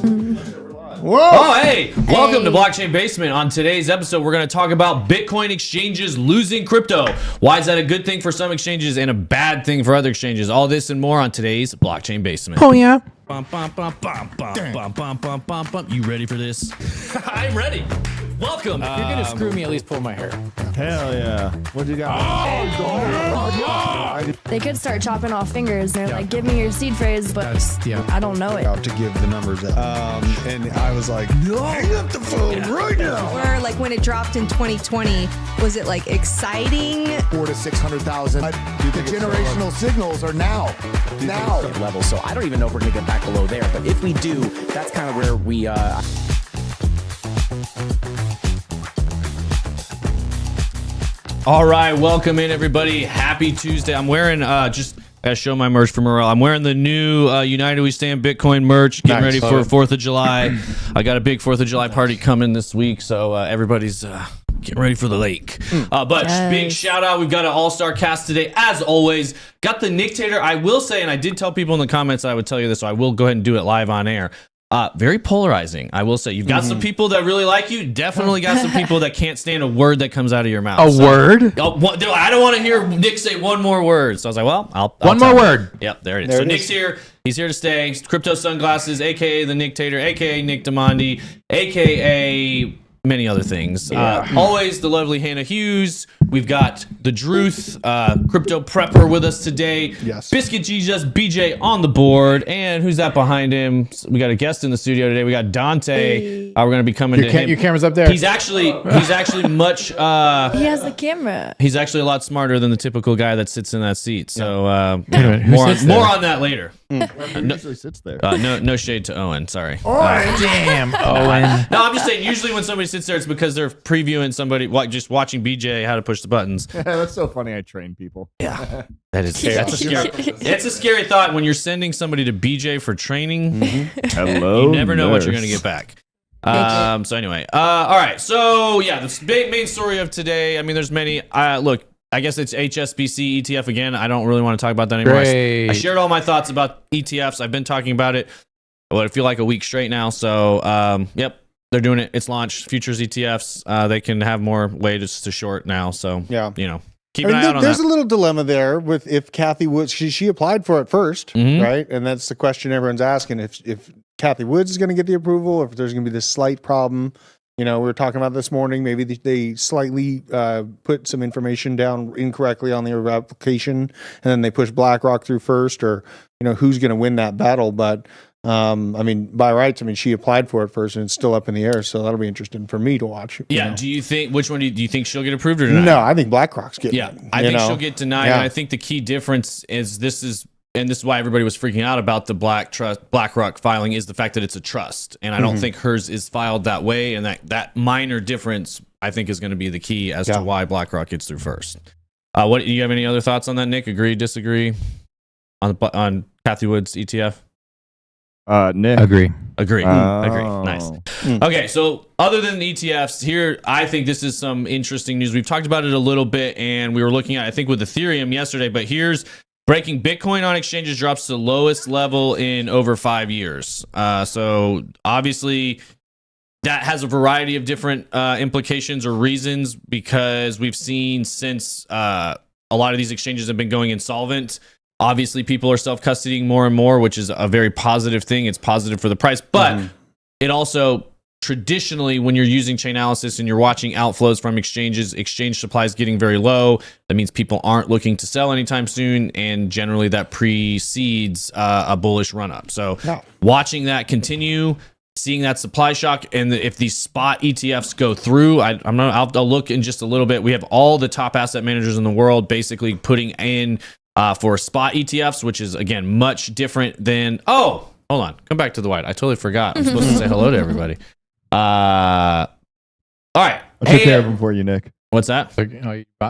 Whoa! Oh, hey! Welcome to Blockchain Basement. On today's episode, we're going to talk about Bitcoin exchanges losing crypto. Why is that a good thing for some exchanges and a bad thing for other exchanges? All this and more on today's Blockchain Basement. Oh yeah. Bum, bum, bum, bum, bum, bum, bum, bum, bum, bum. You ready for this? I'm ready. Welcome. If you're gonna screw me, at least pull my hair. Hell yeah. What you got? They could start chopping off fingers. They're like, give me your seed phrase, but I don't know it. Out to give the numbers out. And I was like, no, hang up the phone right now. Or like when it dropped in 2020, was it like exciting? 400,000 to 600,000. The generational signals are now Level. So I don't even know if we're gonna get back below there, but if we do, that's kind of where we All right, welcome in everybody. Happy Tuesday. I'm wearing just gotta show my merch for Morel. I'm wearing the new United We Stand Bitcoin merch. Getting ready for 4th of July. I got a big 4th of July party coming this week, so everybody's getting ready for the lake. But big shout out. We've got an all-star cast today, as always. Got the Nictator. I will say, and I did tell people in the comments I would tell you this, so I will go ahead and do it live on air. Very polarizing, I will say. You've got some people that really like you. Definitely got some people that can't stand a word that comes out of your mouth. Word? I don't want to hear Nick say one more word. So I was like, well, I'll one more word. Yep, there it is. So Nick's here. He's here to stay. Crypto Sunglasses, a.k.a. the Nictator, a.k.a. Nick Demondi, a.k.a. many other things. Always the lovely Hannah Hughes. We've got the Druth, crypto prepper with us today. Yes. Biscuit Jesus, BJ on the board. And who's that behind him? We got a guest in the studio today. We got Dante. We're going to be coming to him. Your camera's up there. He's actually much... He has a camera. He's actually a lot smarter than the typical guy that sits in that seat. So more on that later. Who usually sits there? No shade to Owen. Sorry. Damn, Owen. No, I'm just saying. Usually when somebody sits there, it's because they're previewing somebody, just watching BJ how to push the buttons. That's so funny. I train people. Yeah, that's a scary. It's a scary thought when you're sending somebody to BJ for training. Hello. You never know what you're gonna get back. So anyway, all right. So yeah, the main story of today. I mean, there's many. Look. I guess it's HSBC ETF again. I don't really want to talk about that anymore. I shared all my thoughts about ETFs. I've been talking about it. Well, I feel like a week straight now. So, yep, they're doing it. It's launched. Futures ETFs. They can have more ways to short now. So, keep an eye out on there's that. a little dilemma there with if Kathy Woods, she applied for it first, right? And that's the question everyone's asking. If Kathy Woods is going to get the approval, or if there's going to be this slight problem. You know, we were talking about this morning, maybe they slightly put some information down incorrectly on their application, and then they push BlackRock through first, or, who's going to win that battle. But, I mean, by rights, she applied for it first, and it's still up in the air, so that'll be interesting for me to watch. Yeah, do you think, which one do you think she'll get approved or denied? No, I think BlackRock's getting it. I think she'll get denied, and I think the key difference is this is why everybody was freaking out about the BlackRock filing, is the fact that it's a trust. And I don't think hers is filed that way. And that minor difference, I think, is going to be the key as to why BlackRock gets through first. Do you have any other thoughts on that, Nick? Agree, disagree on Kathy Woods ETF? Nick. Agree. Oh. Agree. Nice. Okay, so other than the ETFs, here, I think this is some interesting news. We've talked about it a little bit, and we were looking at, I think, with Ethereum yesterday, but here's breaking Bitcoin on exchanges drops to the lowest level in over 5 years. So obviously that has a variety of different implications or reasons, because we've seen since a lot of these exchanges have been going insolvent, obviously people are self-custodying more and more, which is a very positive thing. It's positive for the price, but it also... Traditionally, when you're using Chainalysis and you're watching outflows from exchanges, exchange supply is getting very low. That means people aren't looking to sell anytime soon, and generally that precedes a bullish run-up. So watching that continue, seeing that supply shock, and if these spot ETFs go through, I'll look in just a little bit. We have all the top asset managers in the world basically putting in for spot ETFs, which is, again, much different than... Oh, hold on. Come back to the white. I totally forgot. I'm supposed to say hello to everybody. All right. I took care of him for you, Nick. What's that? So,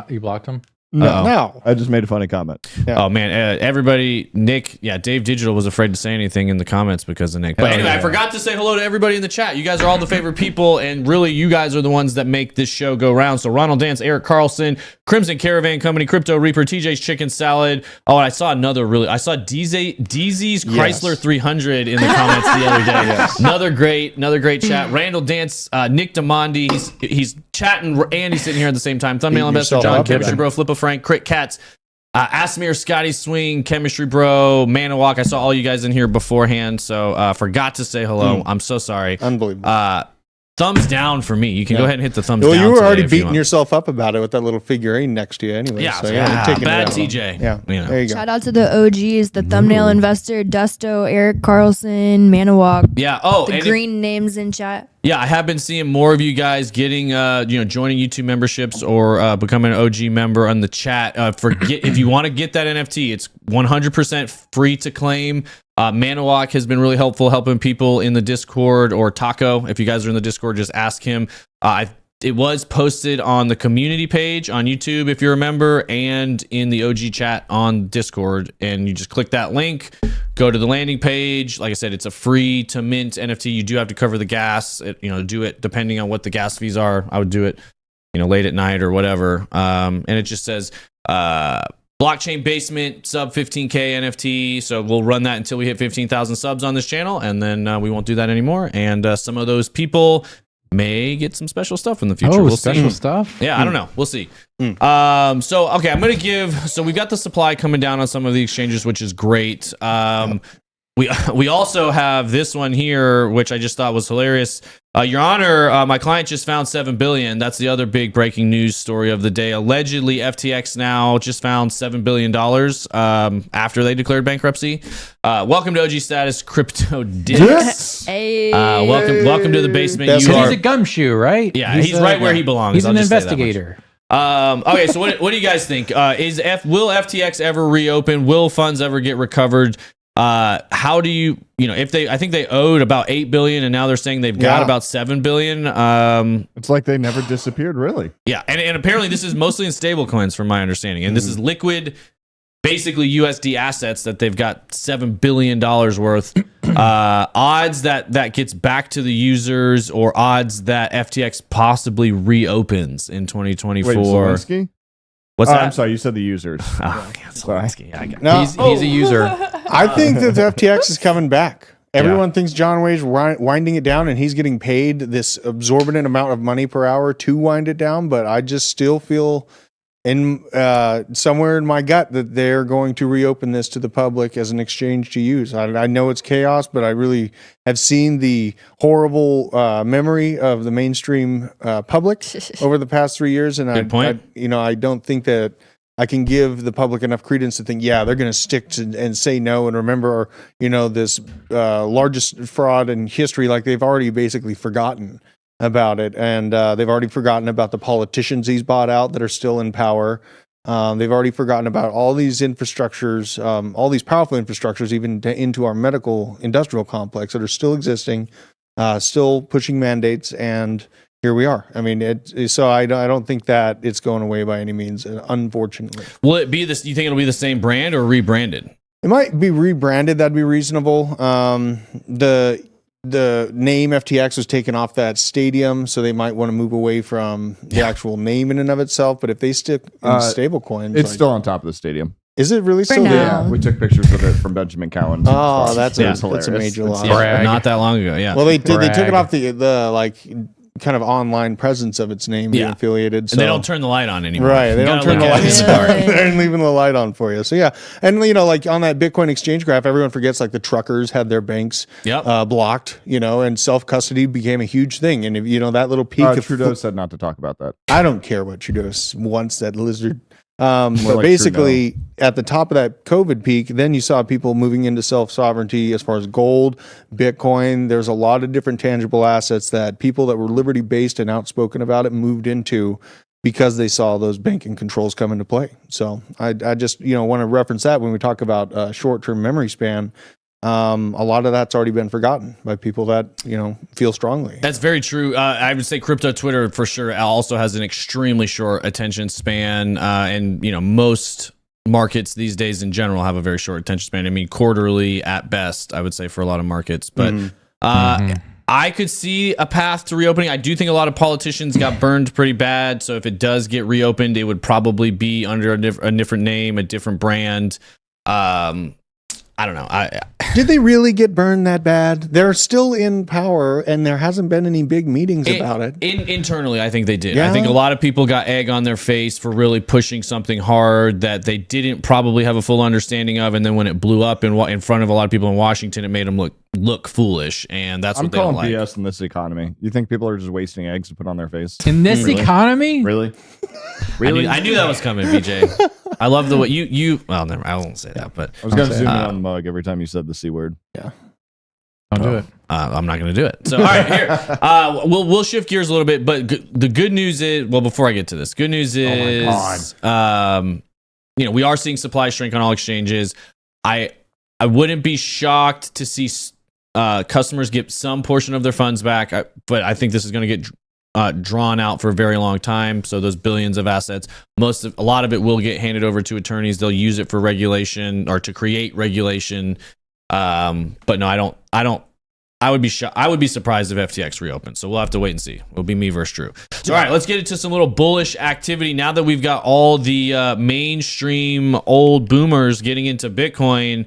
you blocked him? No. I just made a funny comment. Yeah. Oh man, everybody, Nick, Dave Digital was afraid to say anything in the comments because of Nick. But anyway, I forgot to say hello to everybody in the chat. You guys are all the favorite people, and really, you guys are the ones that make this show go round. So Ronald Dance, Eric Carlson, Crimson Caravan Company, Crypto Reaper, TJ's Chicken Salad. Oh, and I saw DZ's Chrysler 300 in the comments the other day. Yes. Another great chat. Randall Dance, Nick Demondi, he's chatting and he's sitting here at the same time. Thumbnail Beating Investor, yourself John up, Chemistry man. Bro, Flippa Frank, Crit Cats, Asmir, Scotty Swing, Chemistry Bro, Manawalk. I saw all you guys in here beforehand, so forgot to say hello. I'm so sorry. Unbelievable. Thumbs down for me. You can go ahead and hit the thumbs Well, down. you were today already if you beating want. yourself up about it with that little figurine next to you anyway. Yeah, so you're taking bad it out. TJ. Yeah, You know. there you go. Shout out to the OGs, the thumbnail investor, Dusto, Eric Carlson, Manawalk. Yeah. Oh, The and green names in chat. I have been seeing more of you guys getting, joining YouTube memberships or becoming an OG member on the chat. If you want to get that NFT, it's 100% free to claim. Manawak has been really helpful helping people in the Discord, or Taco. If you guys are in the Discord, just ask him. It was posted on the community page on YouTube, if you remember, and in the OG chat on Discord. And you just click that link, go to the landing page. Like I said, it's a free to mint NFT. You do have to cover the gas. Do it depending on what the gas fees are. I would do it, late at night or whatever. And it just says blockchain basement sub 15K NFT. So we'll run that until we hit 15,000 subs on this channel, and then we won't do that anymore. And some of those people may get some special stuff in the future. We'll special see. stuff? Yeah, I don't know. We'll see. So I'm going to so we've got the supply coming down on some of the exchanges, which is great. We also have this one here, which I just thought was hilarious. Your Honor, my client just found $7 billion. That's the other big breaking news story of the day. Allegedly, FTX now just found $7 billion after they declared bankruptcy. Welcome to OG Status, Crypto Dicks. Hey. Welcome to the basement. That's You He's are, a gumshoe, right? yeah, he's right where he belongs. He's I'll an just say that much. investigator. Okay, so what do you guys think? Will FTX ever reopen? Will funds ever get recovered? How do you if I think they owed about $8 billion, and now they're saying they've got about $7 billion. It's like they never disappeared, really. Yeah, and apparently this is mostly in stablecoins, from my understanding, and this is liquid, basically USD assets that they've got $7 billion worth. Odds that gets back to the users, or odds that FTX possibly reopens in 2024. Wait, Zelensky? What's that? I'm sorry, you said the users. Oh, yeah, Zelensky. Yeah, I got it. No, He's a user. I think that the FTX is coming back. Everyone thinks John Way's winding it down, and he's getting paid this absorbent amount of money per hour to wind it down. But I just still feel in somewhere in my gut that they're going to reopen this to the public as an exchange to use. I know it's chaos, but I really have seen the horrible memory of the mainstream public over the past 3 years, and Good point. I don't think that I can give the public enough credence to think, they're going to stick to and say no and remember, this largest fraud in history. Like, they've already basically forgotten about it, and they've already forgotten about the politicians he's bought out that are still in power. They've already forgotten about all these infrastructures, all these powerful infrastructures, even into our medical industrial complex that are still existing, still pushing mandates, and here we are. I mean, so I don't think that it's going away by any means, unfortunately. Will it be this? You think it'll be the same brand or rebranded? It might be rebranded. That'd be reasonable. The name FTX was taken off that stadium, so they might want to move away from the actual name in and of itself. But if they stick in stable coins, It's still on top of the stadium. is it really still now. there? Yeah, we took pictures of it from Benjamin Cowan. Oh, that's It was a major loss. Yeah, not that long ago. Yeah. Well, they took it Brag. off the like kind of online presence of its name being Yeah. affiliated. So. And they don't turn the light on anymore. Right, they You don't gotta turn the look at lights it. on. Really? They're leaving the light on for you. So yeah, and like on that Bitcoin exchange graph, everyone forgets like the truckers had their banks Yep. blocked, and self custody became a huge thing. And if that little peak of Trudeau said not to talk about that. I don't care what Trudeau once said, lizard. But like basically, at the top of that COVID peak, then you saw people moving into self-sovereignty as far as gold, Bitcoin. There's a lot of different tangible assets that people that were liberty-based and outspoken about it moved into because they saw those banking controls come into play. So I just want to reference that when we talk about short-term memory span. a lot of that's already been forgotten by people that, feel strongly. That's very true. I would say crypto Twitter for sure also has an extremely short attention span. And, most markets these days in general have a very short attention span. I mean, quarterly at best, I would say, for a lot of markets. But I could see a path to reopening. I do think a lot of politicians got burned pretty bad. So if it does get reopened, it would probably be under a different name, a different brand. I don't know. Did they really get burned that bad? They're still in power, and there hasn't been any big meetings about it. Internally, I think they did. Yeah? I think a lot of people got egg on their face for really pushing something hard that they didn't probably have a full understanding of, and then when it blew up in front of a lot of people in Washington, it made them look foolish, and that's what they don't like. I'm calling BS in this economy. You think people are just wasting eggs to put on their face? In this economy? Really? Really? I knew that was coming, BJ. I love the way you. Well, never. I won't say that, but I was gonna zoom in on the mug every time you said the C word. Yeah. Don't do it. I'm not going to do it. So, all right, here. We'll shift gears a little bit, but the good news is, well, before I get to this, good news is, we are seeing supply shrink on all exchanges. I wouldn't be shocked to see customers get some portion of their funds back, but I think this is going to get drawn out for a very long time. So those billions of assets, a lot of it will get handed over to attorneys. They'll use it for regulation or to create regulation. But no, I would be surprised if FTX reopens. So we'll have to wait and see. It'll be me versus Drew. So, all right, let's get into some little bullish activity now that we've got all the mainstream old boomers getting into Bitcoin.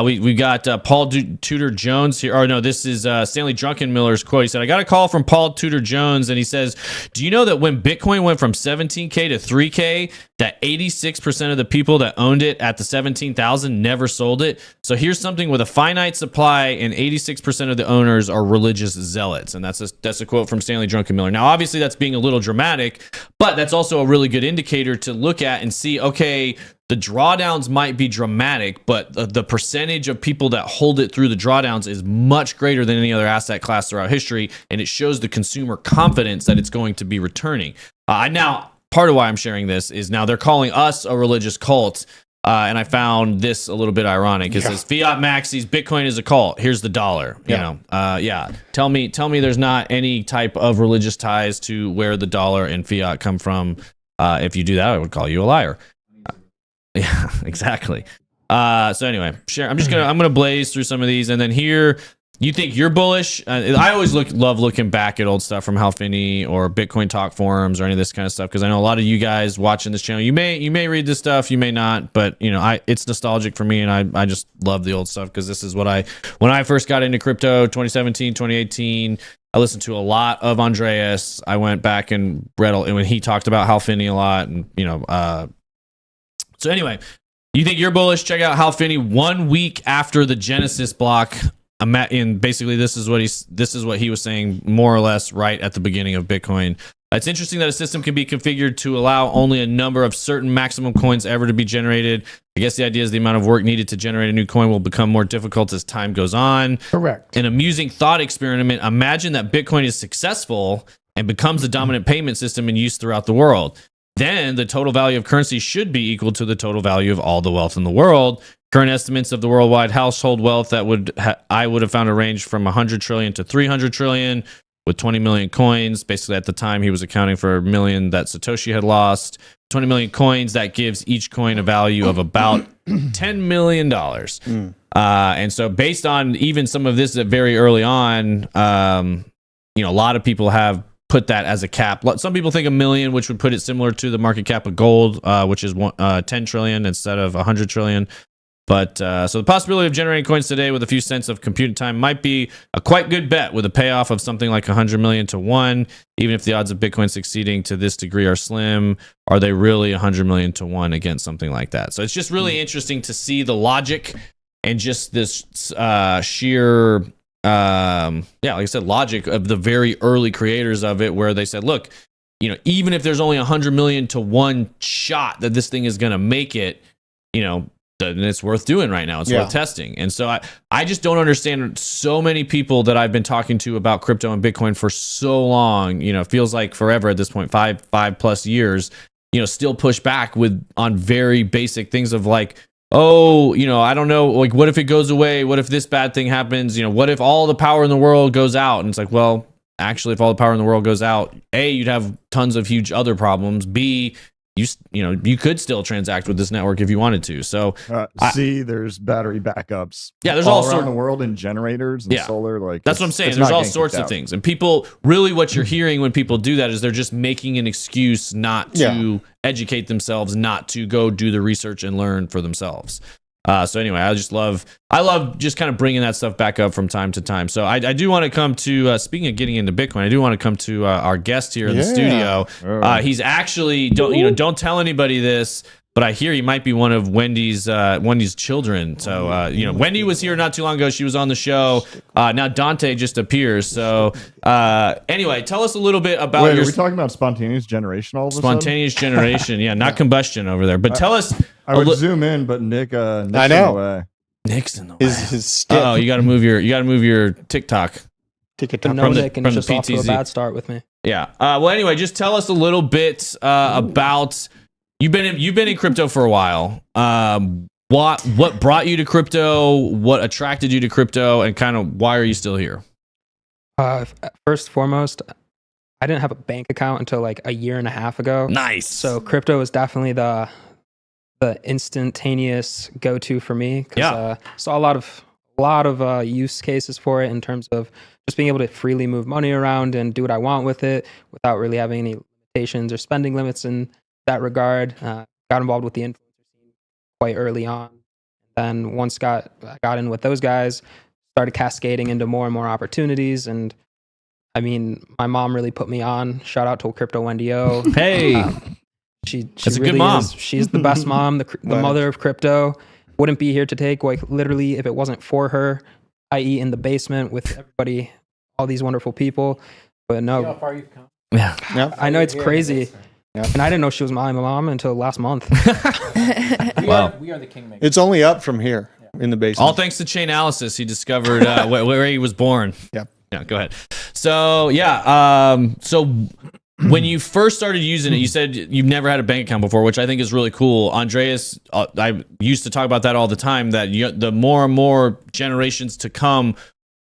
We got Paul Tudor Jones here. Or no, this is Stanley Druckenmiller's quote. He said, I got a call from Paul Tudor Jones, and he says, do you know that when Bitcoin went from 17K to 3K, that 86% of the people that owned it at the 17,000 never sold it? So here's something with a finite supply, and 86% of the owners are religious zealots. And that's a quote from Stanley Druckenmiller. Now, obviously, that's being a little dramatic, but that's also a really good indicator to look at and see, okay, the drawdowns might be dramatic, but the percentage of people that hold it through the drawdowns is much greater than any other asset class throughout history, and it shows the consumer confidence that it's going to be returning. Now, part of why I'm sharing this is now they're calling us a religious cult, and I found this a little bit ironic. It says fiat maxis, Bitcoin is a cult. Here's the dollar. Tell me there's not any type of religious ties to where the dollar and fiat come from. If you do that, I would call you a liar. Yeah, exactly. So anyway, I'm gonna blaze through some of these, and then here, you think you're bullish? I always love looking back at old stuff from Hal Finney or Bitcoin Talk forums or any of this kind of stuff, because I know a lot of you guys watching this channel, you may read this stuff, you may not, but it's nostalgic for me, and I just love the old stuff, because this is what when I first got into crypto, 2017, 2018. I listened to a lot of Andreas. I went back and read when he talked about Hal Finney a lot, and So anyway, you think you're bullish? Check out Hal Finney 1 week after the Genesis block. Basically, this is what he was saying more or less right at the beginning of Bitcoin. It's interesting that a system can be configured to allow only a number of certain maximum coins ever to be generated. I guess the idea is the amount of work needed to generate a new coin will become more difficult as time goes on. Correct. An amusing thought experiment. Imagine that Bitcoin is successful and becomes the dominant payment system in use throughout the world. Then the total value of currency should be equal to the total value of all the wealth in the world. Current estimates of the worldwide household wealth that I would have found a range from 100 trillion to 300 trillion, with 20 million coins. Basically, at the time, he was accounting for a million that Satoshi had lost. 20 million coins, that gives each coin a value of about $10 million. And so based on even some of this very early on, a lot of people have put that as a cap. Some people think $1 million, which would put it similar to the market cap of gold, which is 10 trillion instead of 100 trillion. But so the possibility of generating coins today with a few cents of computing time might be a quite good bet, with a payoff of something like 100 million to 1. Even if the odds of Bitcoin succeeding to this degree are slim, are they really 100 million to 1 against something like that? So it's just really interesting to see the logic and just this sheer like I said, logic of the very early creators of it, where they said, look, even if there's only 100 million to 1 shot that this thing is going to make it, then it's worth doing right now. It's worth testing. And so I just don't understand so many people that I've been talking to about crypto and Bitcoin for so long, it feels like forever at this point, five plus years, still push back on very basic things of like, oh, I don't know, like, what if it goes away? What if this bad thing happens? What if all the power in the world goes out? And it's like, well, actually, if all the power in the world goes out, A, you'd have tons of huge other problems. B, you could still transact with this network if you wanted to. So C, there's battery backups. Yeah, there's all all around the world, and generators and solar. Like, that's what I'm saying. There's all sorts of things, and people really, what you're hearing when people do that is they're just making an excuse not to educate themselves, not to go do the research and learn for themselves. So anyway, I love just kind of bringing that stuff back up from time to time. So I do want to come to, speaking of getting into Bitcoin, I do want to come to our guest here in the studio. He's actually, don't tell anybody this, but I hear he might be one of Wendy's children. So, Wendy was here not too long ago. She was on the show. Now Dante just appears. So anyway, tell us a little bit about Wait, are we talking about spontaneous generation all of a sudden? Spontaneous generation. Yeah, not combustion over there. But tell us. I would zoom in, but Nick's I know. in the way. Nick's in the way. His stick. Oh, you got to move your TikTok. But no, Nick, and just off to a bad start with me. Yeah. Well, anyway, just tell us a little bit about you've been in crypto for a while. What brought you to crypto? What attracted you to crypto, and kind of why are you still here? First and foremost, I didn't have a bank account until like a year and a half ago. Nice. So crypto was definitely the instantaneous go-to for me. Saw a lot of use cases for it in terms of just being able to freely move money around and do what I want with it without really having any limitations or spending limits in that regard. Got involved with the influencer scene quite early on. Then once I got in with those guys, started cascading into more and more opportunities. And I mean, my mom really put me on. Shout out to Crypto Wendy O. Hey. She That's a really good mom. She's the best mom, the mother of crypto. Wouldn't be here to take, like, literally, if it wasn't for her, i.e. in the basement with everybody, all these wonderful people. But no. How far you've come. Yeah. I know it's crazy. And I didn't know she was my mom until last month. We are the kingmakers. It's only up from here in the basement. All thanks to Chainalysis, he discovered where he was born. Yep. Yeah, go ahead. So, so when you first started using it, you said you've never had a bank account before, which I think is really cool. Andreas, I used to talk about that all the time, that the more and more generations to come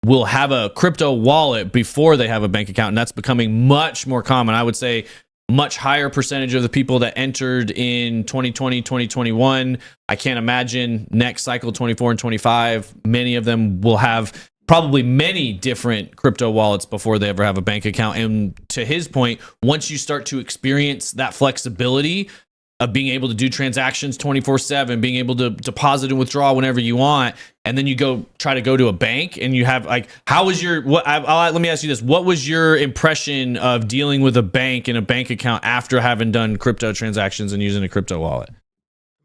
will have a crypto wallet before they have a bank account, and that's becoming much more common. I would say much higher percentage of the people that entered in 2020, 2021. I can't imagine next cycle, 24 and 25, many of them will have probably many different crypto wallets before they ever have a bank account. And to his point, once you start to experience that flexibility of being able to do transactions 24/7, being able to deposit and withdraw whenever you want, and then you try to go to a bank and you have, like, how was your, let me ask you this. What was your impression of dealing with a bank and a bank account after having done crypto transactions and using a crypto wallet?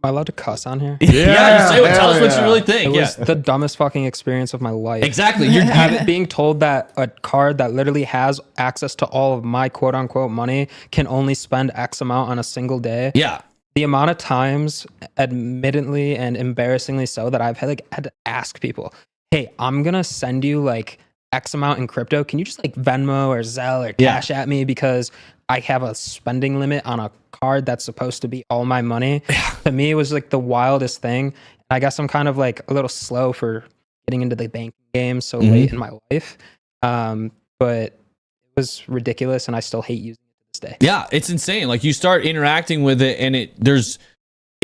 Am I allowed to cuss on here? Yeah, you say what. Tell us what you really think. It was the dumbest fucking experience of my life. Exactly. You're being told that a card that literally has access to all of my quote unquote money can only spend X amount on a single day. Yeah. The amount of times, admittedly and embarrassingly so, that I've had to ask people, hey, I'm going to send you like X amount in crypto. Can you just like Venmo or Zelle or Cash at me because I have a spending limit on a card that's supposed to be all my money? To me, it was like the wildest thing. I guess I'm kind of like a little slow for getting into the banking game so late in my life. But it was ridiculous, and I still hate using it to this day. Yeah, it's insane. Like, you start interacting with it, and it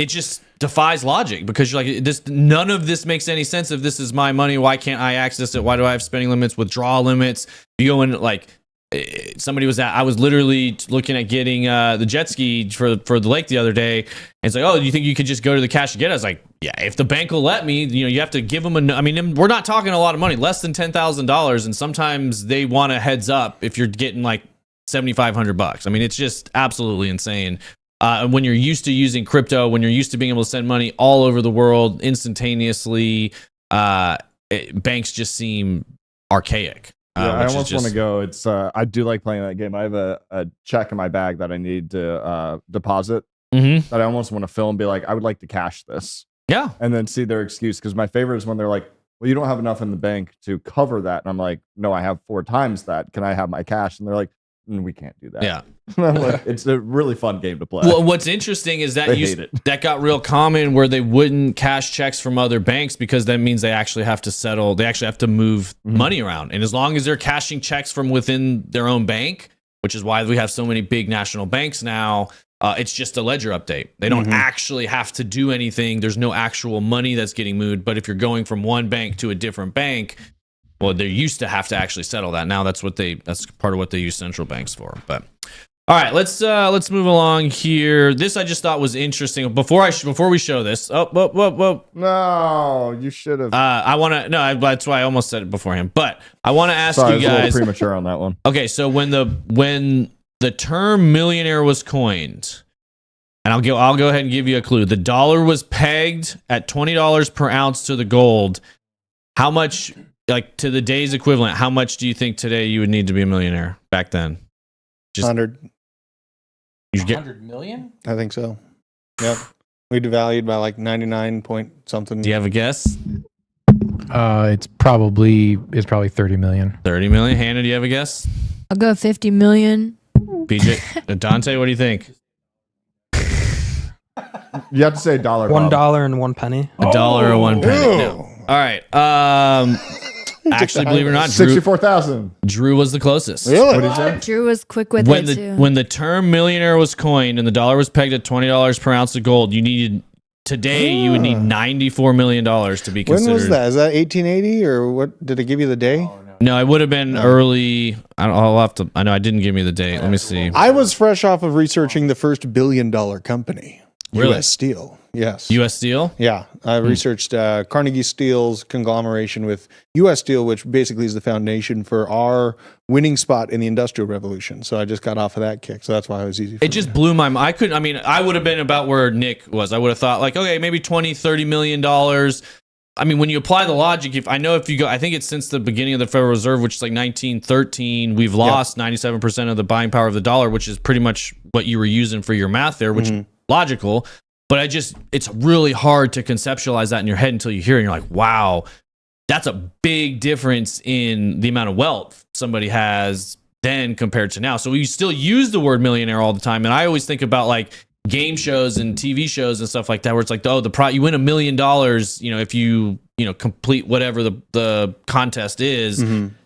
just defies logic, because you're like, none of this makes any sense. If this is my money, why can't I access it? Why do I have spending limits, withdrawal limits? You go in, like, I was literally looking at getting the jet ski for the lake the other day, and it's like, oh, do you think you could just go to the cash to get it? I was like, yeah, if the bank will let me. You have to give them I mean, we're not talking a lot of money, less than $10,000, and sometimes they want a heads up if you're getting like $7,500. I mean, it's just absolutely insane. And when you're used to using crypto, when you're used to being able to send money all over the world instantaneously, banks just seem archaic. I almost want to go. It's I do like playing that game. I have a check in my bag that I need to deposit that I almost want to fill and be like, I would like to cash this. Yeah. And then see their excuse. Because my favorite is when they're like, well, you don't have enough in the bank to cover that. And I'm like, no, I have 4 times that. Can I have my cash? And they're like, we can't do that. Yeah. Like, it's a really fun game to play. Well, what's interesting is that They hate it. that got real common where they wouldn't cash checks from other banks because that means they actually have to settle. They actually have to move money around. And as long as they're cashing checks from within their own bank, which is why we have so many big national banks now, it's just a ledger update. They don't actually have to do anything. There's no actual money that's getting moved. But if you're going from one bank to a different bank, well, they used to have to actually settle that. Now that's part of what they use central banks for. But all right, let's move along here. This I just thought was interesting. Before we show this, whoa. No, you should have. That's why I almost said it beforehand. But I want to ask Sorry, you I was a guys. little premature on that one. Okay, so when the term millionaire was coined, and I'll go ahead and give you a clue. The dollar was pegged at $20 per ounce to the gold. How much, like to the day's equivalent, how much do you think today you would need to be a millionaire back then? 100. You get 100 million? I think so. Yep. We devalued by like 99 point something. Do you have a guess? It's probably 30 million. 30 million. Hannah, do you have a guess? I'll go 50 million. BJ, Dante, what do you think? You have to say dollar. $1 and 1 penny. $1 or 1 penny. No. All right. Actually, believe it or not, 64,000. Drew was the closest. Really? What did you say? Drew was quick with When it too. when the term millionaire was coined and the dollar was pegged at $20 per ounce of gold, you would need $94 million to be considered. When was that? Is that 1880 or what? Did it give you the day? No, it would have been early. I'll have to. I know I didn't give me the date. Let me see. I was fresh off of researching the first $1 billion company. Really? U.S. Steel. Yes. U.S. Steel. Yeah. I researched Carnegie Steel's conglomeration with U.S. Steel, which basically is the foundation for our winning spot in the Industrial Revolution. So I just got off of that kick. So that's why it was easy for It just blew my mind. I would have been about where Nick was. I would have thought like, okay, maybe $20-30 million. I mean, when you apply the logic, if you go, I think it's since the beginning of the Federal Reserve, which is like 1913, we've lost 97% of the buying power of the dollar, which is pretty much what you were using for your math there, which logical. But it's really hard to conceptualize that in your head until you hear it and you're like, wow, that's a big difference in the amount of wealth somebody has then compared to now. So we still use the word millionaire all the time. And I always think about like game shows and TV shows and stuff like that, where it's like, you win $1 million, if you complete whatever the contest is.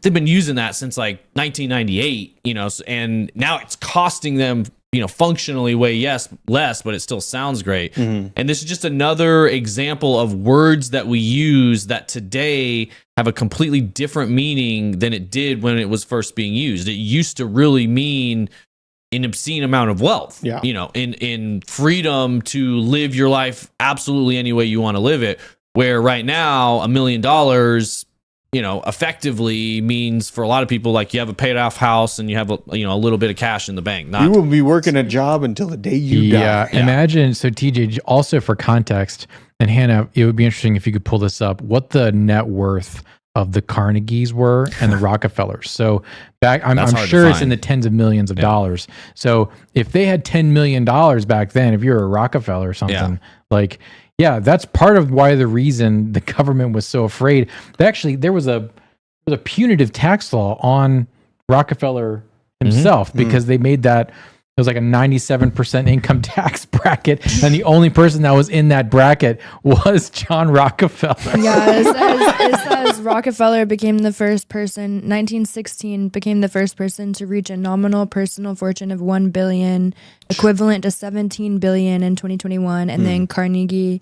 They've been using that since like 1998, and now it's costing them, functionally way less, but it still sounds great. And this is just another example of words that we use that today have a completely different meaning than it did when it was first being used. It used to really mean an obscene amount of wealth, in freedom to live your life absolutely any way you want to live it. Where right now, $1 million, effectively means for a lot of people, like you have a paid off house and you have a little bit of cash in the bank. You will be working a job until the day you die. Yeah. Imagine, so TJ, also for context, and Hannah, it would be interesting if you could pull this up, what the net worth of the Carnegies were and the Rockefellers. So I'm sure it's in the tens of millions of dollars. So if they had $10 million back then, if you're a Rockefeller or something, that's part of why the reason the government was so afraid. There was a punitive tax law on Rockefeller himself because they made that. It was like a 97% income tax bracket, and the only person that was in that bracket was John Rockefeller. Yeah, it says Rockefeller became the first person, 1916 became the first person to reach a nominal personal fortune of $1 billion, equivalent to $17 billion in 2021, and then Carnegie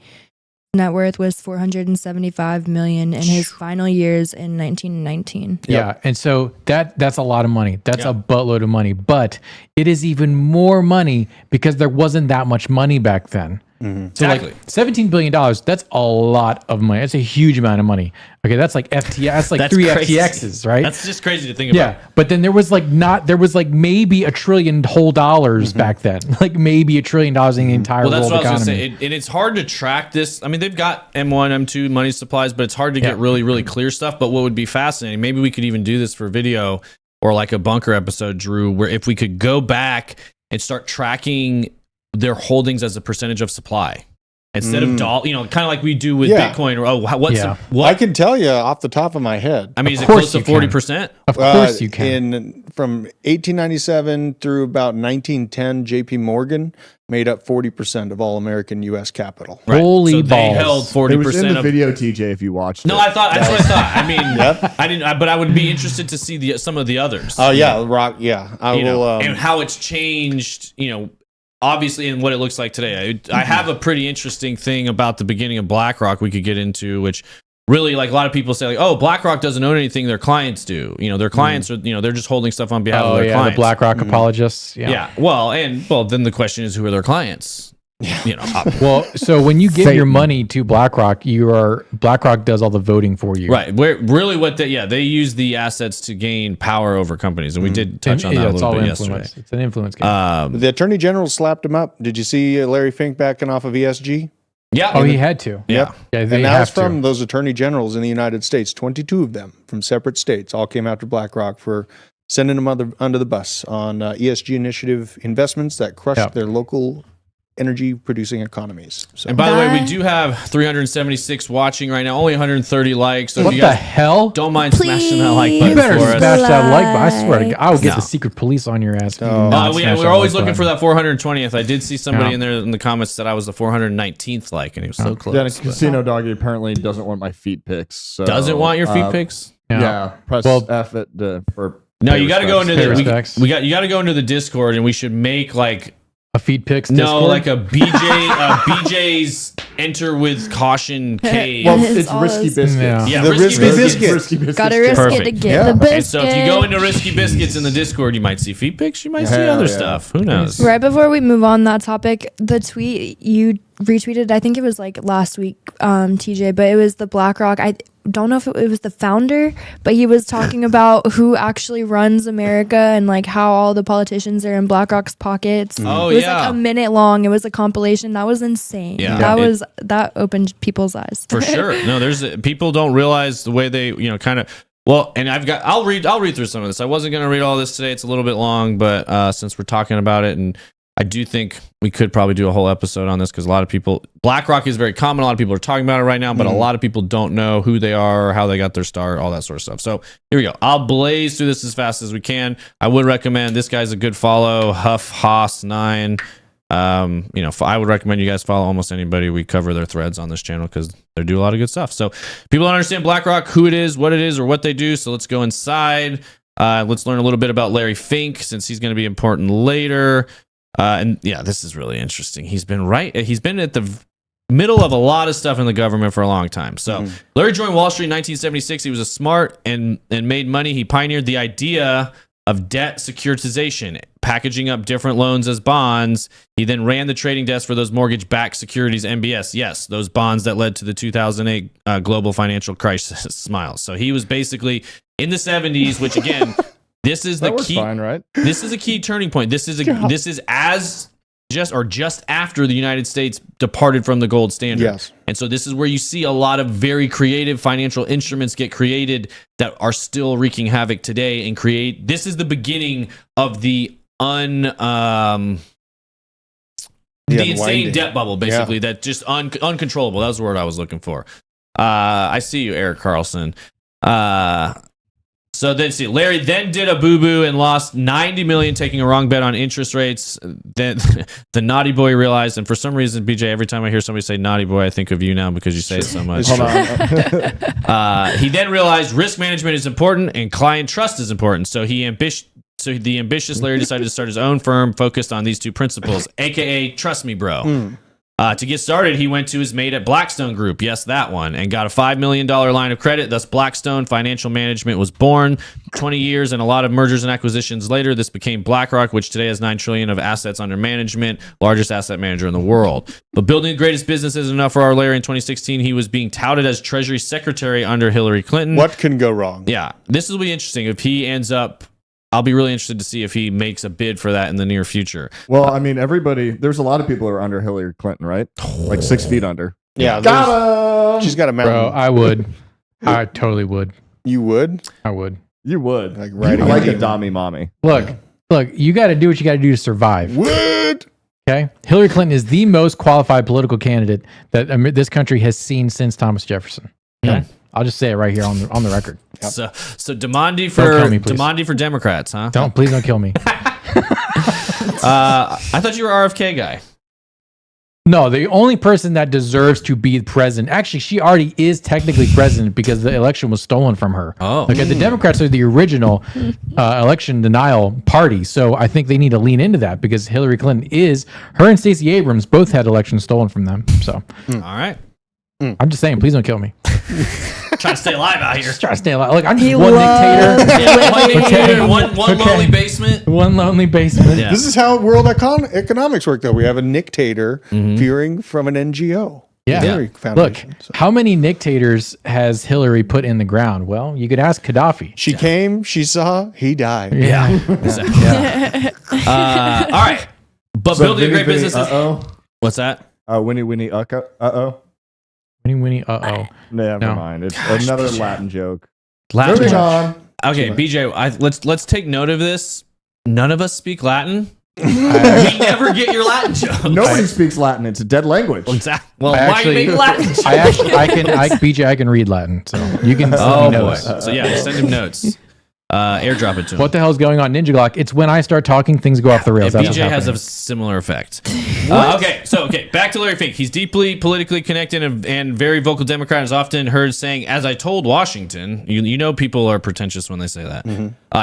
net worth was $475 million in his final years in 1919. Yeah, and so that's a lot of money. That's a buttload of money, but it is even more money because there wasn't that much money back then. So like $17 billion, that's a lot of money. That's a huge amount of money. Okay, that's like FTX, that's like three crazy. FTXs, right? That's just crazy to think about. Yeah, but then there was like maybe $1 trillion whole dollars back then. Like maybe $1 trillion in the entire world economy. Well, that's what I was going to say. And it's hard to track this. I mean, they've got M1, M2 money supplies, but it's hard to get really, really clear stuff. But what would be fascinating, maybe we could even do this for video or like a bunker episode, Drew, where if we could go back and start tracking their holdings as a percentage of supply. instead of dollar, kind of like we do with Yeah. Bitcoin. Or what's I what? can tell you off the top of my head. I mean, is it close to 40%? Of course you can. From 1897 through about 1910, J.P. Morgan made up 40% of all American U.S. capital. Right. Holy so they balls. held 40% It was in the of video, TJ, if you watched No, it. I thought that's what I thought. I mean, I didn't, but I would be interested to see some of the others. Oh yeah, rock. Yeah, I will. And how it's changed. Obviously, in what it looks like today. I have a pretty interesting thing about the beginning of BlackRock we could get into, which really, like a lot of people say, like, oh, BlackRock doesn't own anything; their clients do. Their clients are, they're just holding stuff on behalf of their clients. The BlackRock apologists. Yeah. Well, then the question is, who are their clients? Well, so when you give your money to BlackRock, BlackRock does all the voting for you. Right. They use the assets to gain power over companies, and we did touch on that a little bit yesterday. It's an influence game. The Attorney General slapped him up. Did you see Larry Fink backing off of ESG? Yeah. Oh, he had to. Yeah. Yeah, And that was from those attorney generals in the United States. 22 of them from separate states all came after BlackRock for sending them under the bus on ESG initiative investments that crushed their local energy producing economies. So. And by the way, we do have 376 watching right now, only 130 likes. So What if you the guys hell? don't mind smashing that like You button better for us. smash that like button. I swear to God, I will get No. the secret police on your ass. If you do Oh. not We're smash that always like looking for button. that 420th. I did see somebody in there in the comments that I was the 419th like, and he was so close. Then a but- casino doggy apparently doesn't want my feet pics. So, Doesn't want your feet pics? Yeah. Press F it for. No, pay you got to go respects. into the respects. you got to go into the Discord, and we should make like a feed pics. no, Discord? like a BJ's enter with caution cave. Well, It's it's all risky those- biscuits. Yeah, The Risky Biscuit. Risky biscuits. Gotta risk Perfect. it to get the biscuit. And so if you go into Risky Biscuits in the Discord, you might see feet pics, you might see Hell other yeah. stuff. Who knows? Right before we move on that topic, the tweet you retweeted, I think it was like last week, TJ, but it was the BlackRock. I don't know if it was the founder, but he was talking about who actually runs America and like how all the politicians are in BlackRock's pockets. Oh, it was yeah. like a minute long. It was a compilation. That was insane. Yeah. That opened people's eyes. For sure. No, people don't realize the way they, kind of. Well, and I'll read through some of this. I wasn't going to read all this today. It's a little bit long, but since we're talking about it, and I do think we could probably do a whole episode on this because a lot of people, BlackRock is very common. A lot of people are talking about it right now, but a lot of people don't know who they are, how they got their start, all that sort of stuff. So here we go. I'll blaze through this as fast as we can. I would recommend this guy's a good follow, Huff Haas 9. I would recommend you guys follow almost anybody. We cover their threads on this channel because they do a lot of good stuff. So people don't understand BlackRock, who it is, or what they do. So let's go inside. Let's learn a little bit about Larry Fink since he's going to be important later. This is really interesting. He's been at the middle of a lot of stuff in the government for a long time. So Larry joined Wall Street in 1976. He was a smart and made money. He pioneered the idea of debt securitization, packaging up different loans as bonds. He then ran the trading desk for those mortgage-backed securities, MBS. Yes, those bonds that led to the 2008 global financial crisis. Smiles. So he was basically in the 70s, which again, this is the key. Fine, right? This is a key turning point. This is just after the United States departed from the gold standard. Yes. And so this is where you see a lot of very creative financial instruments get created that are still wreaking havoc today and this is the beginning of the insane unwinding. debt bubble, basically, that just uncontrollable. That was the word I was looking for. I see you, Eric Carlson. So then Larry then did a boo-boo and lost $90 million taking a wrong bet on interest rates. Then the naughty boy realized, and for some reason, BJ, every time I hear somebody say naughty boy, I think of you now because you say it so much. Hold He then realized risk management is important and client trust is important. So the ambitious Larry decided to start his own firm focused on these two principles, aka trust me, bro. To get started, he went to his mate at Blackstone Group, yes, that one, and got a $5 million line of credit. Thus, Blackstone Financial Management was born. 20 years and a lot of mergers and acquisitions later, this became BlackRock, which today has $9 trillion of assets under management, largest asset manager in the world. But building the greatest business isn't enough for our Larry. In 2016, he was being touted as Treasury Secretary under Hillary Clinton. What can go wrong? Yeah, this will be interesting. If he ends up, I'll be really interested to see if he makes a bid for that in the near future. Well, I mean, there's a lot of people who are under Hillary Clinton, right? Like 6 feet under. Yeah, Got him! she's got a mountain. Bro, I would. I totally would. You would? I would. You would. Like You riding like a a dummy mommy. Look, you got to do what you got to do to survive. Would? Okay, Hillary Clinton is the most qualified political candidate that this country has seen since Thomas Jefferson. Okay? I'll just say it right here on the record. Yep. So Demandi for Democrats, huh? Please don't kill me. I thought you were RFK guy. No, the only person that deserves to be president. Actually, she already is technically president because the election was stolen from her. Oh, okay. The Democrats are the original election denial party, so I think they need to lean into that because Hillary Clinton her and Stacey Abrams both had elections stolen from them. So, all right. I'm just saying, please don't kill me. Trying to stay alive out here. Just trying to stay alive. Look, I'm just one dictator. One lonely basement. One lonely basement. Yeah. This is how world economics work, though. We have a dictator fearing from an NGO. Yeah. Hillary Foundation. Look, how many dictators has Hillary put in the ground? Well, you could ask Gaddafi. She came, she saw, he died. Yeah. All right. But So building a great Vinny, business is... What's that? Winnie, Winnie, uh-oh. Winnie, uh-oh. Never mind. It's another BJ. Latin joke. Latin. Moving on. Okay, BJ, let's take note of this. None of us speak Latin. We never get your Latin jokes. Nobody speaks Latin. It's a dead language. Exactly. Well, why make Latin jokes? BJ, I can read Latin, so you can send me notes. So yeah, send him notes. Airdrop it to him. What the hell is going on, Ninja Glock? It's when I start talking, things go off the rails. And That's BJ what's has a happening. similar effect. Back to Larry Fink. He's deeply politically connected and very vocal Democrat. Is often heard saying, "As I told Washington." You know, people are pretentious when they say that.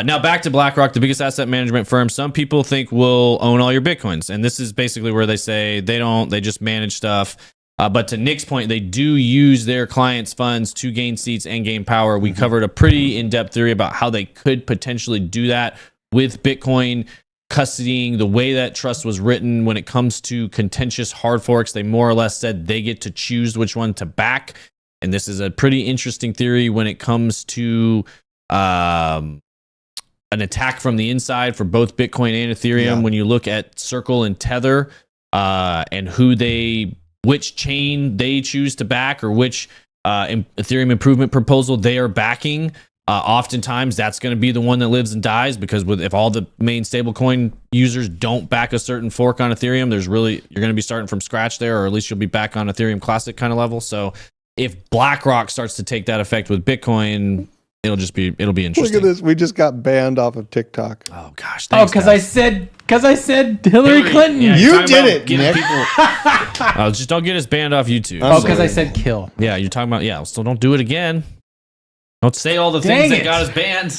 Now back to BlackRock, the biggest asset management firm. Some people think will own all your bitcoins, and this is basically where they say they don't. They just manage stuff. But to Nick's point, they do use their clients' funds to gain seats and gain power. We covered a pretty in-depth theory about how they could potentially do that with Bitcoin custodying the way that trust was written. When it comes to contentious hard forks, they more or less said they get to choose which one to back. And this is a pretty interesting theory when it comes to an attack from the inside for both Bitcoin and Ethereum. Yeah. When you look at Circle and Tether and which chain they choose to back or which Ethereum improvement proposal they are backing. Oftentimes, that's going to be the one that lives and dies because if all the main stablecoin users don't back a certain fork on Ethereum, you're going to be starting from scratch there, or at least you'll be back on Ethereum Classic kind of level. So if BlackRock starts to take that effect with Bitcoin, it'll be interesting. Look at this. We just got banned off of TikTok. Oh gosh. Oh, because I said Hillary Clinton. Yeah, You you're talking did about it, getting Nick. people- just don't get us banned off YouTube. Oh, because I said kill. Yeah, you're talking about, so don't do it again. Don't say all the things that got us banned.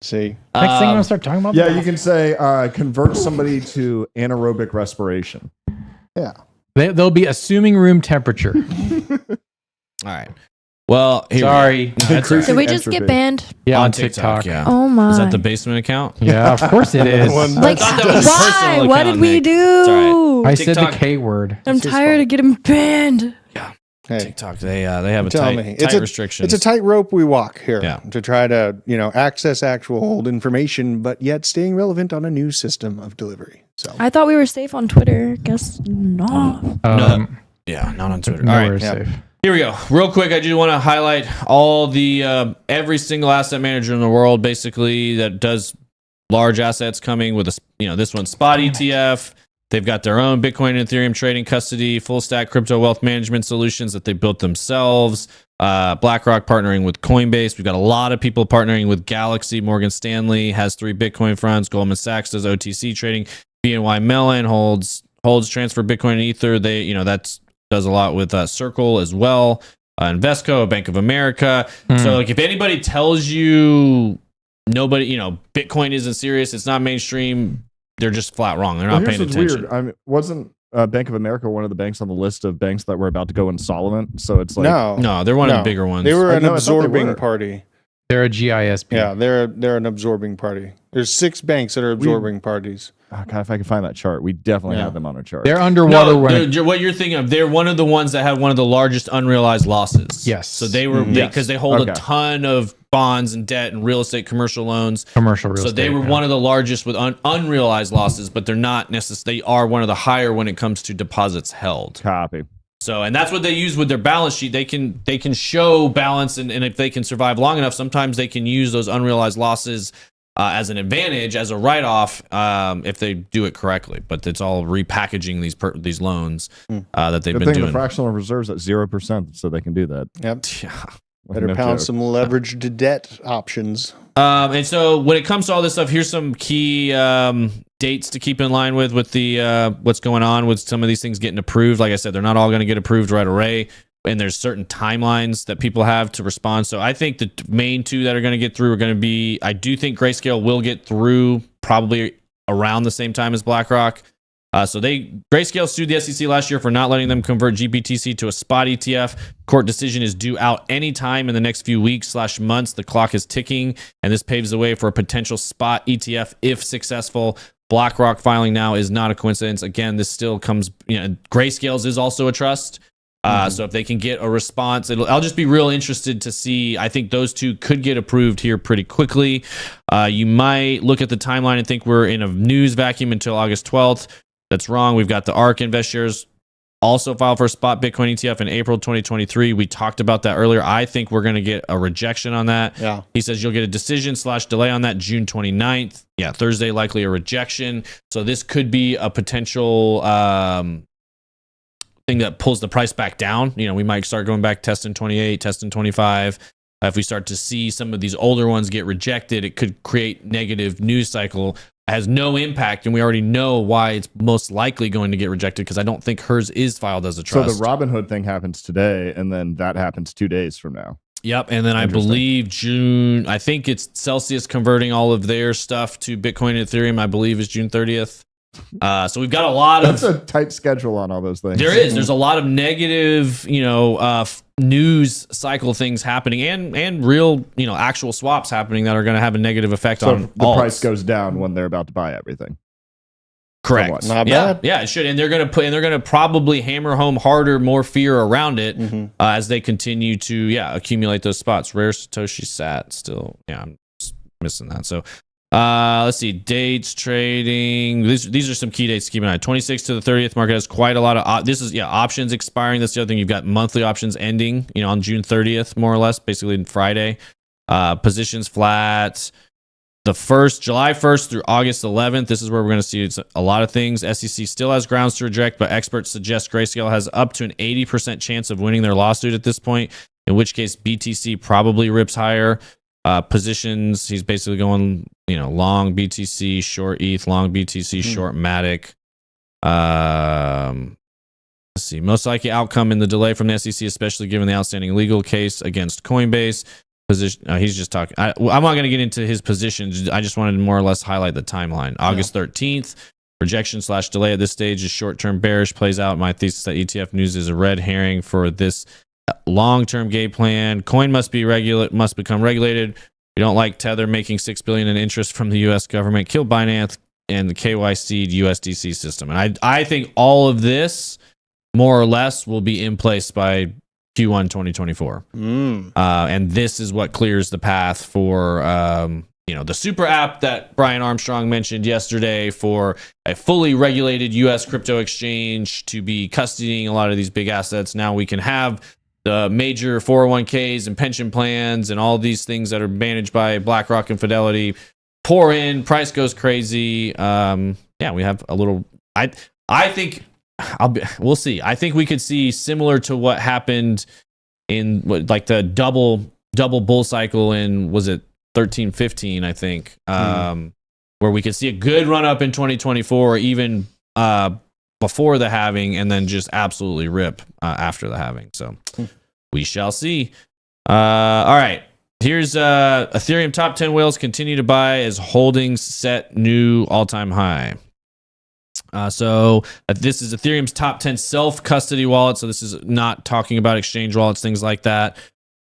See, Next thing I'm going to start talking about. Yeah, you can say convert somebody to anaerobic respiration. yeah. They'll be assuming room temperature. All right. Well, here Sorry. No, that's all right. Did we just get banned? Yeah, on on TikTok. TikTok. Yeah. Oh my. Is that the basement account? Yeah, of course it is. Like, I thought that was a why? personal What account, did we Nick. do? It's all right. I said the TikTok. K word. I'm tired of getting banned. Hey, TikTok, they have a tell tight, me, tight it's restrictions. a tightrope we walk here Yeah. to try to access actual old information, but yet staying relevant on a new system of delivery. So I thought we were safe on Twitter. Guess not. Yeah, not on Twitter. All Nowhere right. safe. Here we go. Real quick, I do want to highlight all the every single asset manager in the world, basically, that does large assets coming with this one's spot ETF. They've got their own Bitcoin and Ethereum trading custody, full stack crypto wealth management solutions that they built themselves. BlackRock partnering with Coinbase. We've got a lot of people partnering with Galaxy. Morgan Stanley has 3 Bitcoin funds. Goldman Sachs does OTC trading. BNY Mellon holds transfer Bitcoin and Ether. They does a lot with Circle as well. Invesco, Bank of America. So if anybody tells you Bitcoin isn't serious, it's not mainstream, they're just flat wrong. They're not paying attention. Weird. I mean, wasn't Bank of America one of the banks on the list of banks that were about to go insolvent? So it's like No, they're one of the bigger ones. They were I an know, I thought they absorbing were. party. They're a GISP. Yeah, they're an absorbing party. There's 6 banks that are absorbing parties. Oh, God, if I can find that chart, we definitely have them on our chart. They're underwater. What you're thinking of, they're one of the ones that had one of the largest unrealized losses. Yes. So they were because they hold a ton of bonds and debt and real estate, commercial loans. Commercial real So estate. they were one of the largest with unrealized losses, but they're not necessarily. They are one of the higher when it comes to deposits held. Copy. So, and that's what they use with their balance sheet. They can show balance, and if they can survive long enough, sometimes they can use those unrealized losses as an advantage, as a write-off, if they do it correctly. But it's all repackaging these loans that they've been doing. The fractional reserves at 0%, so they can do that. Yep. Yeah. Better pound some leveraged debt options. And so when it comes to all this stuff, here's some key dates to keep in line with the what's going on with some of these things getting approved. Like I said, they're not all going to get approved right away. And there's certain timelines that people have to respond. So I think the main two that are going to get through are going to be, I do think Grayscale will get through probably around the same time as BlackRock. Grayscale sued the SEC last year for not letting them convert GBTC to a spot ETF. Court decision is due out anytime in the next few weeks/months. The clock is ticking, and this paves the way for a potential spot ETF if successful. BlackRock filing now is not a coincidence. Again, this still comes, Grayscale's is also a trust. So if they can get a response, I'll just be real interested to see. I think those two could get approved here pretty quickly. You might look at the timeline and think we're in a news vacuum until August 12th. That's wrong. We've got the ARK Invest shares also filed for a spot Bitcoin ETF in April 2023. We talked about that earlier. I think we're going to get a rejection on that. Yeah. He says you'll get a decision/delay on that June 29th. Yeah, Thursday, likely a rejection. So this could be a potential thing that pulls the price back down. We might start going back testing 28, testing 25. If we start to see some of these older ones get rejected, it could create negative news cycle. It has no impact, and we already know why it's most likely going to get rejected because I don't think hers is filed as a trust. So the Robinhood thing happens today, and then that happens 2 days from now. Yep, and then I believe June, I think it's Celsius converting all of their stuff to Bitcoin and Ethereum, I believe is June 30th. So we've got a lot That's a tight schedule on all those things. There's a lot of negative, news cycle things happening and real, actual swaps happening that are going to have a negative effect on the alts. price goes down when they're about to buy everything. Correct. Not bad. Yeah, it should. And they're going to probably hammer home harder, more fear around it as they continue to, accumulate those spots. Rare Satoshi sat still. Yeah, I'm just missing that. So, let's see, dates trading. These are some key dates to keep an eye. 26th to the 30th. Market has quite a lot of options expiring. That's the other thing. You've got monthly options ending, on June 30th, more or less, basically Friday. Positions flat. July 1st through August 11th. This is where we're going to see a lot of things. SEC still has grounds to reject, but experts suggest Grayscale has up to an 80% chance of winning their lawsuit at this point. In which case, BTC probably rips higher. Positions, he's basically going, long BTC, short ETH, long BTC, short Matic. Let's see. Most likely outcome in the delay from the SEC, especially given the outstanding legal case against Coinbase. He's just talking. I'm not going to get into his positions. I just wanted to more or less highlight the timeline. August 13th, rejection/delay at this stage is short-term bearish. Plays out my thesis that ETF news is a red herring for this long-term game plan. Coin must become regulated. We don't like Tether making $6 billion in interest from the U.S. government. Kill Binance and the KYC USDC system. And I think all of this, more or less, will be in place by Q1 2024. And this is what clears the path for the super app that Brian Armstrong mentioned yesterday for a fully regulated U.S. crypto exchange to be custodying a lot of these big assets. Now we can have the major 401ks and pension plans and all these things that are managed by BlackRock and Fidelity pour in, price goes crazy. We have a little, I think we'll see. I think we could see similar to what happened in the double bull cycle in, was it 13, 15, I think, where we could see a good run up in 2024, or even before the halving, and then just absolutely rip after the halving. So we shall see. All right. Here's Ethereum top 10 whales continue to buy as holdings set new all-time high. This is Ethereum's top 10 self-custody wallet. So this is not talking about exchange wallets, things like that.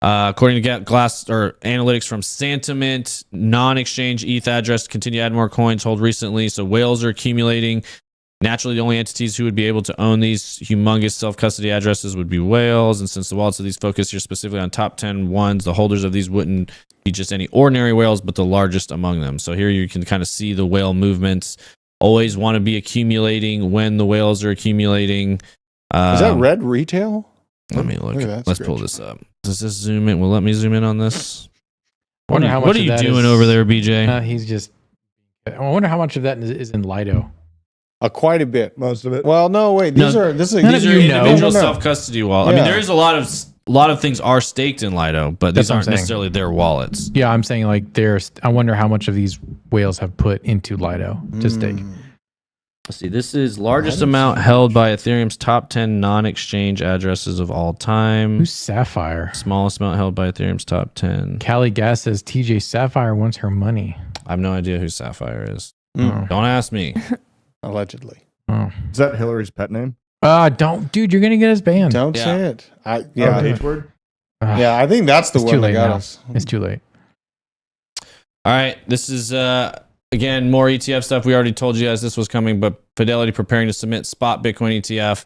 According to analytics from Santiment, non-exchange ETH address continue to add more coins hold recently. So whales are accumulating. Naturally, the only entities who would be able to own these humongous self-custody addresses would be whales. And since the wallets of these focus here specifically on top 10 ones, the holders of these wouldn't be just any ordinary whales, but the largest among them. So here you can kind of see the whale movements. Always want to be accumulating when the whales are accumulating. Is that red retail? Let me look. Let's pull this up. Does this zoom in? Will let me zoom in on this? Wonder how much What are of you that doing is- over there, BJ? He's just. I wonder how much of that is in Lido. Quite a bit. Most of it. Well, no, wait. These are These are you know. individual No. self-custody wallets. I mean, Yeah. there is a lot of things are staked in Lido, but That's these what I'm aren't saying. necessarily their wallets. Yeah, I'm saying like there's. I wonder how much of these whales have put into Lido to stake. Let's see. This is largest amount held by Ethereum's top 10 non-exchange addresses of all time. Who's Sapphire? Smallest amount held by Ethereum's top 10. Callie Gas says TJ Sapphire wants her money. I have no idea who Sapphire is. Oh. Don't ask me. Allegedly. Oh. Is that Hillary's pet name? Don't, dude. You're gonna get us banned. Don't Yeah. say it. Oh, Yeah, word. yeah. I think that's the It's too one that late got now. us. It's too late. All right. This is, again, more ETF stuff. We already told you guys this was coming, but Fidelity preparing to submit spot Bitcoin ETF.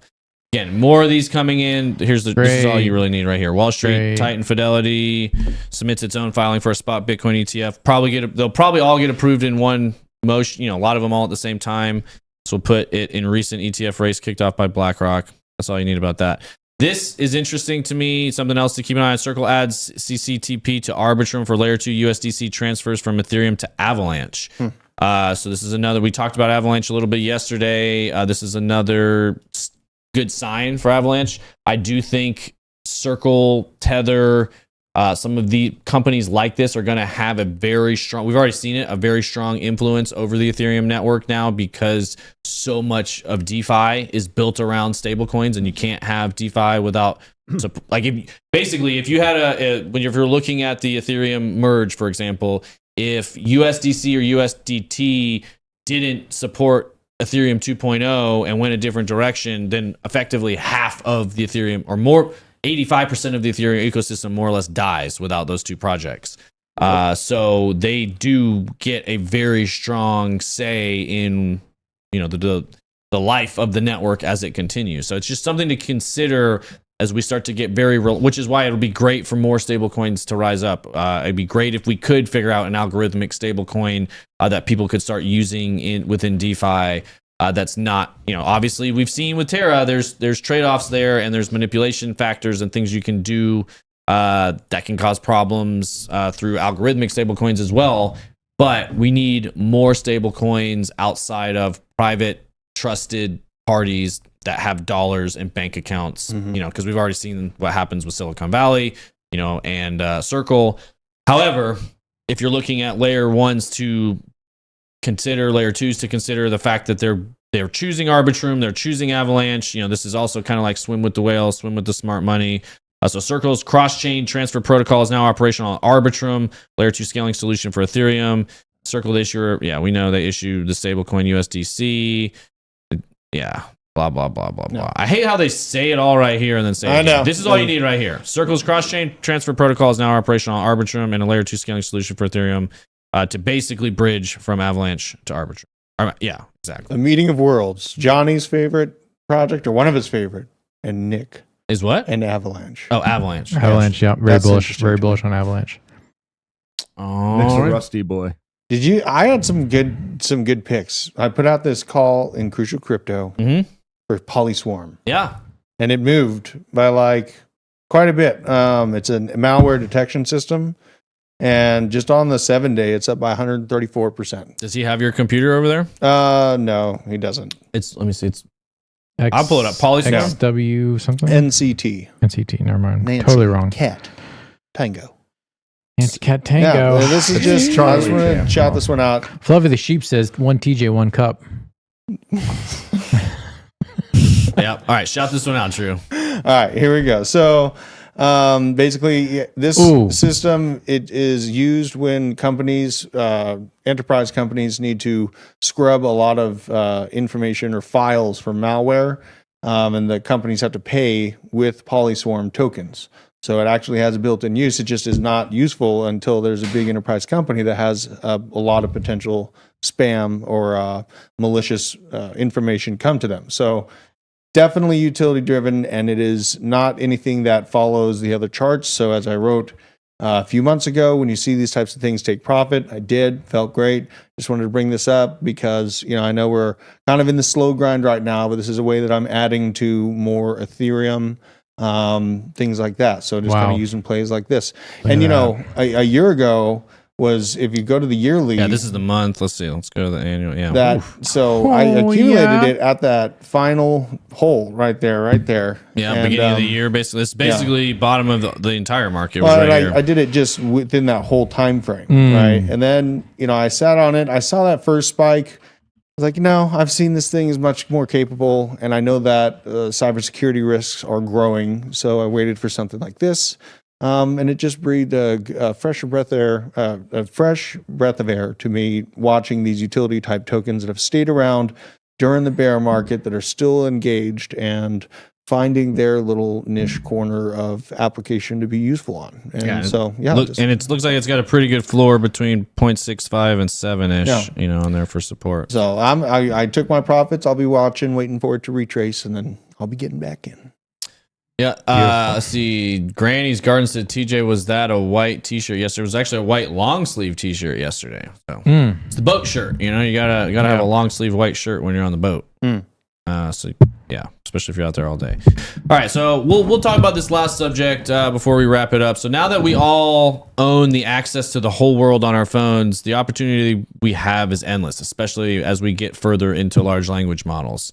Again, more of these coming in. This is all you really need right here. Wall Street, Titan Fidelity submits its own filing for a spot Bitcoin ETF. They'll probably all get approved in one motion. A lot of them all at the same time. So we'll put it in recent ETF race kicked off by BlackRock. That's all you need about that. This is interesting to me. Something else to keep an eye on. Circle adds CCTP to Arbitrum for layer 2 USDC transfers from Ethereum to Avalanche. So this is another, we talked about Avalanche a little bit yesterday. This is another good sign for Avalanche. I do think Circle, Tether, some of the companies like this are going to have a very strong, we've already seen it, a very strong influence over the Ethereum network now because so much of DeFi is built around stablecoins and you can't have DeFi without, like if you had when you're looking at the Ethereum merge, for example, if USDC or USDT didn't support Ethereum 2.0 and went a different direction, then effectively half of the Ethereum or more, 85% of the Ethereum ecosystem more or less dies without those two projects. So they do get a very strong say in, the life of the network as it continues. So it's just something to consider as we start to get which is why it'll be great for more stable coins to rise up. It'd be great if we could figure out an algorithmic stable coin that people could start using within DeFi. That's not, obviously we've seen with Terra, there's trade-offs there and there's manipulation factors and things you can do that can cause problems through algorithmic stablecoins as well. But we need more stablecoins outside of private trusted parties that have dollars and bank accounts, because we've already seen what happens with Silicon Valley, and Circle. However, if you're looking at layer 1s to consider, layer 2s to consider the fact that they're choosing Arbitrum, they're choosing Avalanche. This is also kind of like swim with the whale, swim with the smart money. So Circle's cross-chain transfer protocol is now operational on Arbitrum, layer 2 scaling solution for Ethereum. Circle issuer, we know they issue the stablecoin USDC. Blah, blah, blah, blah, blah. I hate how they say it all right here and then say it again. This is all you need right here. Circle's cross-chain transfer protocol is now operational on Arbitrum and a layer 2 scaling solution for Ethereum to basically bridge from Avalanche to Arbitrum. Yeah, exactly. A meeting of worlds. Johnny's favorite project, or one of his favorite, and Nick. Is what? And Avalanche. Oh, Avalanche. Avalanche, yeah. Very bullish. Very bullish on Avalanche. Nick's a rusty boy. I had some good picks. I put out this call in Crucial Crypto for PolySwarm. Yeah. And it moved by quite a bit. It's a malware detection system. And just on the 7-day, it's up by 134%. Does he have your computer over there? No, he doesn't. Let me see. I'll pull it up. PolySwarm? XW something? NCT. Never mind. Nancy, totally wrong. Cat. Tango. Anti-cat tango. Yeah, this is just, I just want to shout this one out. Fluffy the Sheep says 1 TJ, 1 cup. Yeah. All right. Shout this one out, Drew. All right, here we go. So basically, this system, it is used when companies, enterprise companies, need to scrub a lot of information or files from malware, and the companies have to pay with PolySwarm tokens. So it actually has a built-in use. It just is not useful until there's a big enterprise company that has a lot of potential spam or malicious information come to them. So definitely utility driven, and it is not anything that follows the other charts. So as I wrote a few months ago, when you see these types of things take profit, I did, felt great. Just wanted to bring this up because, I know we're kind of in the slow grind right now, but this is a way that I'm adding to more Ethereum. things like that. So just kind Wow. of using plays like this. Look And at you know, a year ago was if you go to the yearly. Yeah, this is the month. Let's see. Let's go to the annual. Yeah. That so I accumulated it at that final hole right there. Yeah, And, beginning of the year, basically. It's basically bottom of the entire market. Was Well, right and here. I did it just within that whole time frame, Mm. right? And then I sat on it. I saw that first spike. I was like, no, I've seen this thing is much more capable, and I know that cybersecurity risks are growing. So I waited for something like this, and it just breathed a fresh breath of air to me. Watching these utility type tokens that have stayed around during the bear market, that are still engaged and finding their little niche corner of application to be useful on. And it looks like it's got a pretty good floor between 0.65 and 7-ish, Yeah. on there for support. So I took my profits. I'll be watching, waiting for it to retrace, and then I'll be getting back in. Yeah. Let's see. Granny's Garden said, TJ, was that a white t-shirt yesterday? It was actually a white long sleeve t-shirt yesterday. So it's the boat shirt. You gotta have a long sleeve white shirt when you're on the boat. So yeah, especially if you're out there all day. All right, so we'll talk about this last subject before we wrap it up. So now that we all own the access to the whole world on our phones, the opportunity we have is endless, especially as we get further into large language models.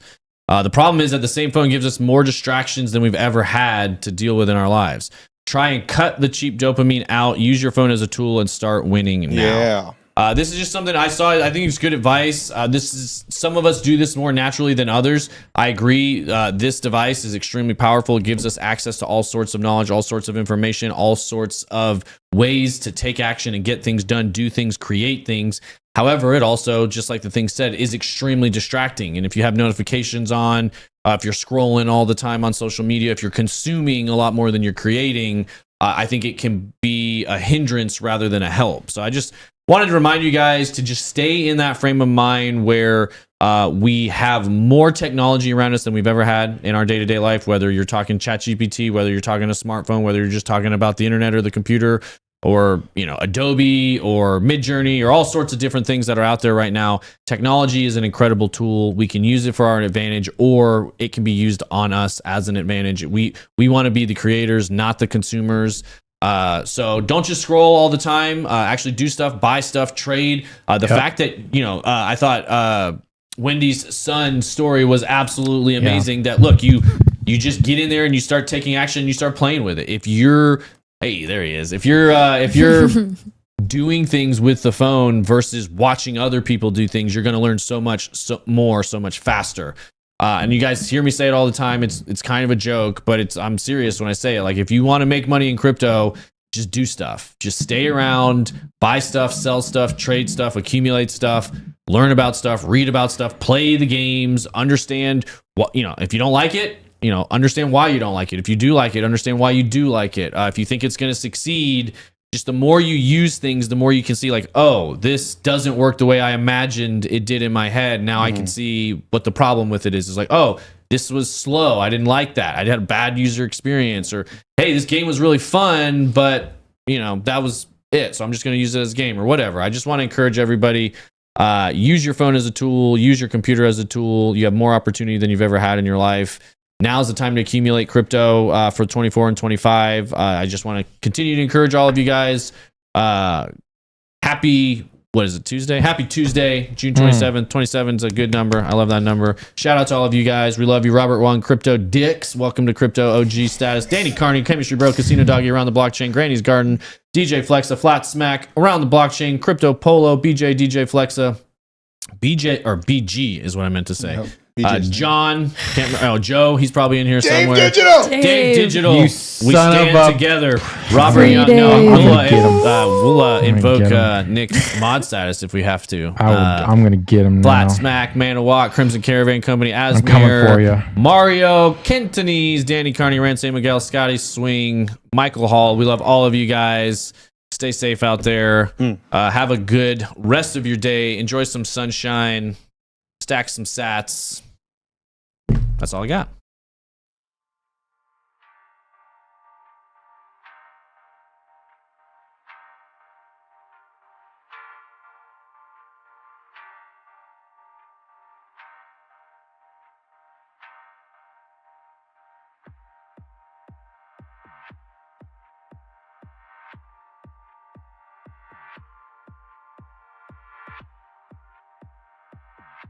The problem is that the same phone gives us more distractions than we've ever had to deal with in our lives. Try and cut the cheap dopamine out. Use your phone as a tool and start winning now. Yeah. This is just something I saw. I think it's good advice. Some of us do this more naturally than others. I agree. This device is extremely powerful. It gives us access to all sorts of knowledge, all sorts of information, all sorts of ways to take action and get things done, do things, create things. However, it also, just like the thing said, is extremely distracting. And if you have notifications on, if you're scrolling all the time on social media, if you're consuming a lot more than you're creating, I think it can be a hindrance rather than a help. So I just wanted to remind you guys to just stay in that frame of mind where we have more technology around us than we've ever had in our day-to-day life, whether you're talking ChatGPT, whether you're talking a smartphone, whether you're just talking about the internet or the computer, or Adobe or Midjourney or all sorts of different things that are out there right now. Technology is an incredible tool. We can use it for our advantage, or it can be used on us as an advantage. We want to be the creators, not the consumers. So don't just scroll all the time. Actually do stuff, buy stuff, trade. The fact that I thought Wendy's son story was absolutely amazing. That look, you just get in there and you start taking action and you start playing with it. Hey, there he is. If you're doing things with the phone versus watching other people do things, you're going to learn so much more, so much faster. And you guys hear me say it all the time. It's kind of a joke, but I'm serious when I say it. Like, if you want to make money in crypto, just do stuff. Just stay around, buy stuff, sell stuff, trade stuff, accumulate stuff, learn about stuff, read about stuff, play the games, understand what, if you don't like it, understand why you don't like it. If you do like it, understand why you do like it. If you think it's going to succeed, just the more you use things, the more you can see like, oh, this doesn't work the way I imagined it did in my head. Now I can see what the problem with it is. It's like, oh, this was slow. I didn't like that. I had a bad user experience. Or, hey, this game was really fun, but that was it. So I'm just going to use it as a game or whatever. I just want to encourage everybody, use your phone as a tool, use your computer as a tool. You have more opportunity than you've ever had in your life. Now's the time to accumulate crypto for 24 and 25. I just want to continue to encourage all of you guys. Happy Tuesday? Happy Tuesday, June 27th. 27 is a good number. I love that number. Shout out to all of you guys. We love you. Robert Wong, Crypto Dicks. Welcome to Crypto OG status. Danny Carney, Chemistry Bro, Casino Doggy, Around the Blockchain, Granny's Garden, DJ Flexa, Flat Smack, Around the Blockchain, Crypto Polo, BJ, DJ Flexa, BG is what I meant to say. Nope. John, Joe, he's probably in here Dave somewhere. Dave Digital. You We son stand of a- together. Robert Young. We'll invoke Nick's mod status if we have to. I'm gonna get him now. Flat Smack, Man of Walk, Crimson Caravan Company, Asmir, I'm coming for you. Mario, Kentonese, Danny Carney, Rance Miguel, Scotty Swing, Michael Hall. We love all of you guys. Stay safe out there. Have a good rest of your day. Enjoy some sunshine. Stack some sats. That's all I got.